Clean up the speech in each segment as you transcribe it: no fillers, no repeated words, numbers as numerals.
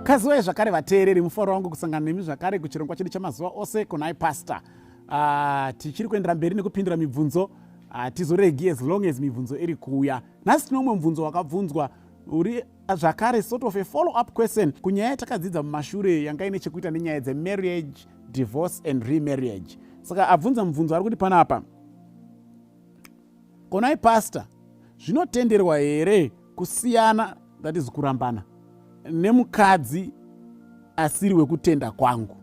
Kaziwai zvakare vateereri, mufaro wangu kusangana nemi zvakare kuchirongwa chedu chamazuva ose kunai pastor. Tichiri kuendera mberi nekupindura mibvunzo, tizoregi as long as mibvunzo iri kuuya. Nhasi tino mumwe mubvunzo wakabvunzwa uri zvakare sort of a follow up question kunyaya yatakadzidza mumashure yanga ine chekuita nenyaya dzemarriage, divorce and remarriage. Saka abvunza mubvunzo ari kuti panapa, konai pastor, zvinotenderwa here kusiyana, that is kurambana, nemukadzi asiri wekutenda kwangu?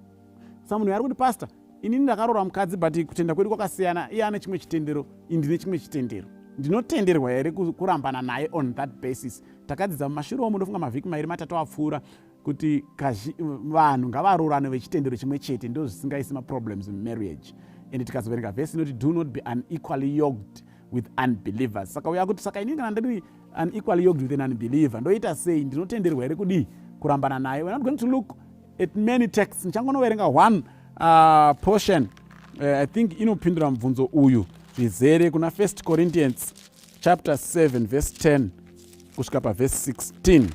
Saka munhu ari kuti pastor, inini ndakarora mukadzi but kutenda kwedu kwakasiyana, iye ane chimwe chitendero, indine chimwe chitendero, ndinotenderwa here kurambana naye on that basis? Takadzidza mumashure omo, ndofunga mavhiki mairi matatu apfuura, kuti vanhu ngavarorane vechitendero chimwe chete, ndo zvisingaisi maproblems in marriage. And tikazoverenga vhesi inoti do not be unequally yoked with unbelievers. Saka uya kuti saka inini kana ndiri unequally yoked with an unbeliever, ndoita sei? Ndinotenderwa here kudi kurambana naye? We're not going to look at many texts. Nichangonoverenga one portion, I think inopindura mubvunzo uyu zvizere kuna 1 Corinthians chapter 7 verse 10 kusvika paverse 16.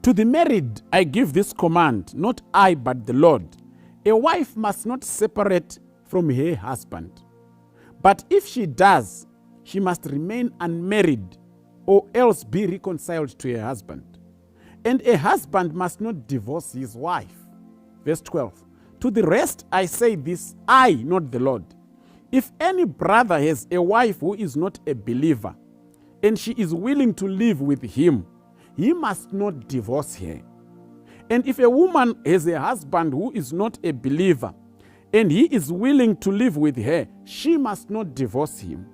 To the married I give this command, not I but the Lord. A wife must not separate from her husband. But if she does, she must remain unmarried or else be reconciled to her husband. And a husband must not divorce his wife. Verse 12. To the rest I say this, I, not the Lord. If any brother has a wife who is not a believer, and she is willing to live with him, he must not divorce her. And if a woman has a husband who is not a believer, and he is willing to live with her, she must not divorce him.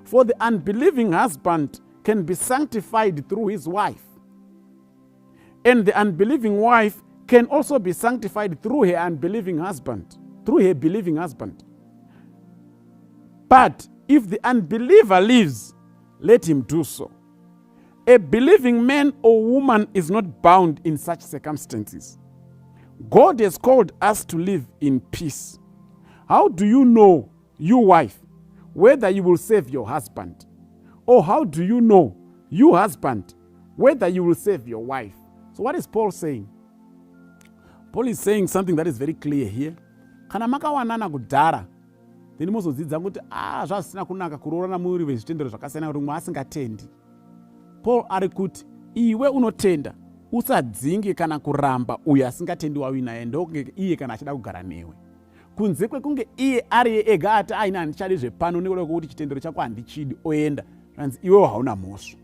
For the unbelieving husband can be sanctified through his wife, and the unbelieving wife can also be sanctified through her unbelieving husband, through her believing husband. But if the unbeliever lives, let him do so. A believing man or woman is not bound in such circumstances. God has called us to live in peace. How do you know, you wife, whether you will save your husband? Or how do you know, you husband, whether you will save your wife? So what is Paul saying? Paul is saying something that is very clear here. Kana makawanana kudhara, then mozodzidza kuti zvasina kunaka kuroorana muri vezvitendero zvakasiyana kuti mumwe asingatendi. Paul ari kuti iwe unotenda usadzinge kana kuramba uyo asingatendi wawinaye, ndokunge iye kana achida kugara newe. Kunze kwekunge iye ari ega ati aina handichadi zvepano nekuda kwekuti chitendero chako handichidi oenda, zvanzi iwewe hauna mhosva.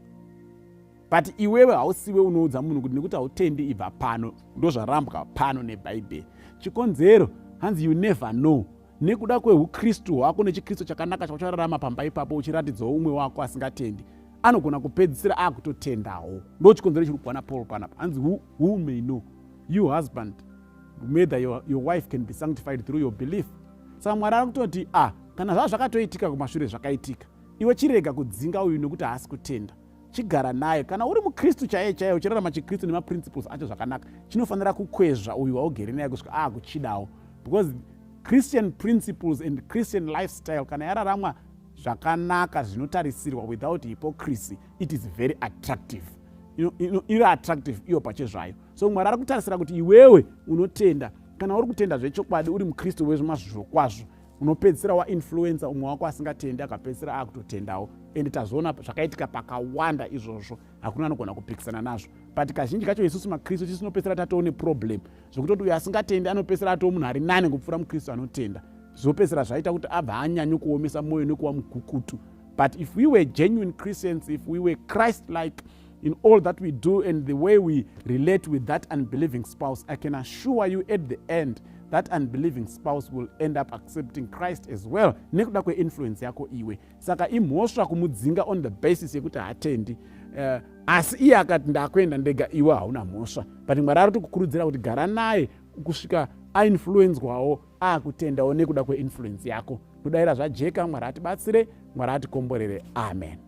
But iwewe hausiwe unoudza munhu kuti nekuti hautendi ibva pano, ndozvarambwa pano nebhaibheri. Chikonzero hanzi you never know. Nekuda kweukristu hwako nechikristu chakanaka chauchararama pamba ipapo uchiratidzawo umwe wako asingatendi, anogona kupedzisira akutotendawo. Ndo chikonzero chiri kuwana Paul panapa. Hanzi who may know, you husband, whether your wife can be sanctified through your belief. Saka Mwari ari kutoti kana zvakatoitika kumashure zvakaitika, iwe chirega kudzinga uyu nekuti haasi kutenda. Chigara naye. Kana uri mukristu chaiye uchirarama chikristu nemaprinciples acho zvakanaka, chinofanira kukwezva uyu waugere naye kusvika kuchidawo. Because Christian principles and Christian lifestyle, kana yararamwa zvakanaka zvinotarisirwa without hypocrisy, it is very attractive. Iri attractive iyo pachezvayo. So Mwari ari kutarisira kuti iwewe unotenda, kana uri kutenda zvechokwadi, uri mukristu wezvemazvizvo kwazvo, unopedzisira wainfluenza umwe wako asingatendi akapedzisira akutotendawo. And tazoona zvakaitika pakawanda izvozvo, hakuna anogona kupikisana nazvo. But kazhinji kacho isusu makristu tisinopedzisira tatoone problem zvokutoti uyo asingatendi anopedzisira atoo munhu ari nani kupfuura mukristu anotenda. Zvopedzisira zvaita kuti abva hanyanyi kuomesa mwoyo nekuva mukukutu. But if we were genuine Christians, if we were Christ-like in all that we do and the way we relate with that unbelieving spouse, I can assure you at the end, that unbelieving spouse will end up accepting Christ as well. Nekuda kwe-influence yako iwe. Saka imhosva kumudzinga on the basis yekuti hatendi. Asi iye akati ndakwenda ndega, iwe hauna mhosva. But Mwari ari kukurudzira kuti gara naye kusvika ainfluenzwawo akutendawo nekuda kwe-influence yako. Kudayira zvajeka, Mwari atibatsire, Mwari atikomborere. Amen.